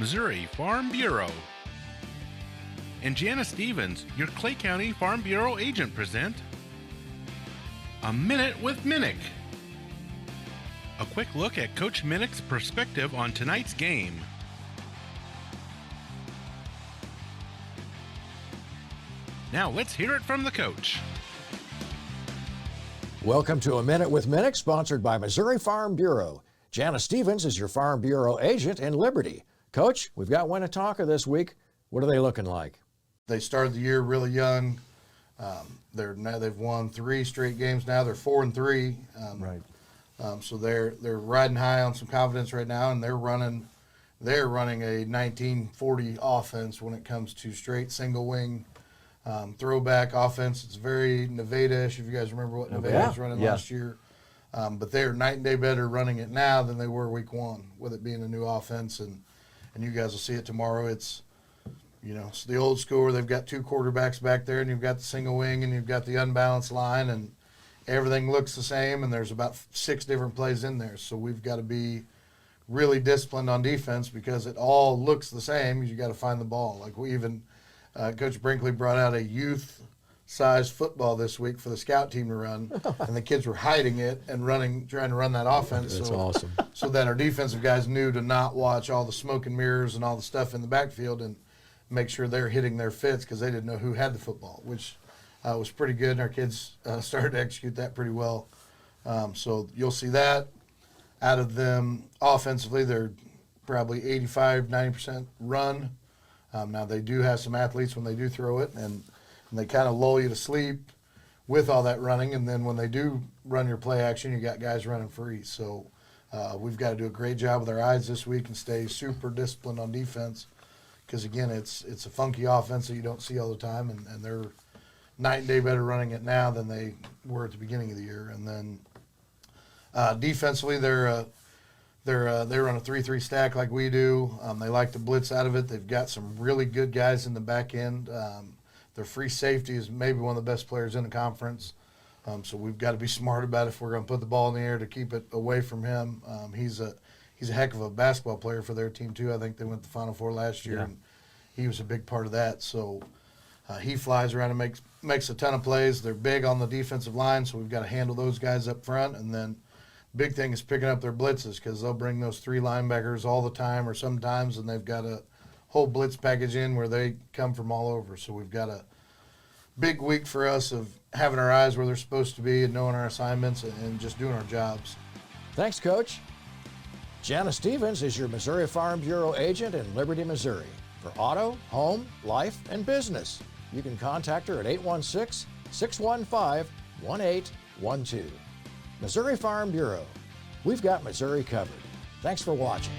Missouri Farm Bureau. And Jana Stevens, your Clay County Farm Bureau agent, present A Minute with Minnick. A quick look at Coach Minnick's perspective on tonight's game. Now let's hear it from the coach. Welcome to A Minute with Minnick, sponsored by Missouri Farm Bureau. Jana Stevens is your Farm Bureau agent in Liberty. Coach, we've got Winnetonka this week. What are they looking like? They started the year really young. They've won 3 straight games now. They're 4-3. Right. So they're riding high on some confidence right now, and they're running a 1940 offense when it comes to straight single wing throwback offense. It's very Nevada-ish, if you guys remember what Nevada was running last year. But they're night and day better running it now than they were week 1, with it being a new offense. And you guys will see it tomorrow. It's the old school where they've got 2 quarterbacks back there, and you've got the single wing, and you've got the unbalanced line, and everything looks the same, and there's about 6 different plays in there. So we've got to be really disciplined on defense because it all looks the same. You got to find the ball. Like we even Coach Brinkley brought out a youth-sized football this week for the scout team to run, and the kids were hiding it and trying to run that offense. That's awesome. So that our defensive guys knew to not watch all the smoke and mirrors and all the stuff in the backfield and make sure they're hitting their fits because they didn't know who had the football, which was pretty good. And our kids started to execute that pretty well. So you'll see that out of them offensively. They're probably 85-90% run. Now, they do have some athletes when they do throw it, and they kind of lull you to sleep with all that running. And then when they do run your play action, you got guys running free. So we've got to do a great job with our eyes this week and stay super disciplined on defense because, again, it's a funky offense that you don't see all the time, and they're night and day better running it now than they were at the beginning of the year. And then defensively, they run a 3-3 stack like we do. They like to blitz out of it. They've got some really good guys in the back end. Their free safety is maybe one of the best players in the conference. So we've got to be smart about if we're going to put the ball in the air to keep it away from him. He's a heck of a basketball player for their team too. I think they went to the Final Four last year, and he was a big part of that. So he flies around and makes a ton of plays. They're big on the defensive line, so we've got to handle those guys up front. And then big thing is picking up their blitzes because they'll bring those 3 linebackers all the time or sometimes, and they've got a whole blitz package in where they come from all over. So we've got a big week for us of having our eyes where they're supposed to be and knowing our assignments and just doing our jobs. Thanks, Coach. Jana Stevens is your Missouri Farm Bureau agent in Liberty, Missouri. For auto, home, life, and business, you can contact her at 816-615-1812. Missouri Farm Bureau. We've got Missouri covered. Thanks for watching.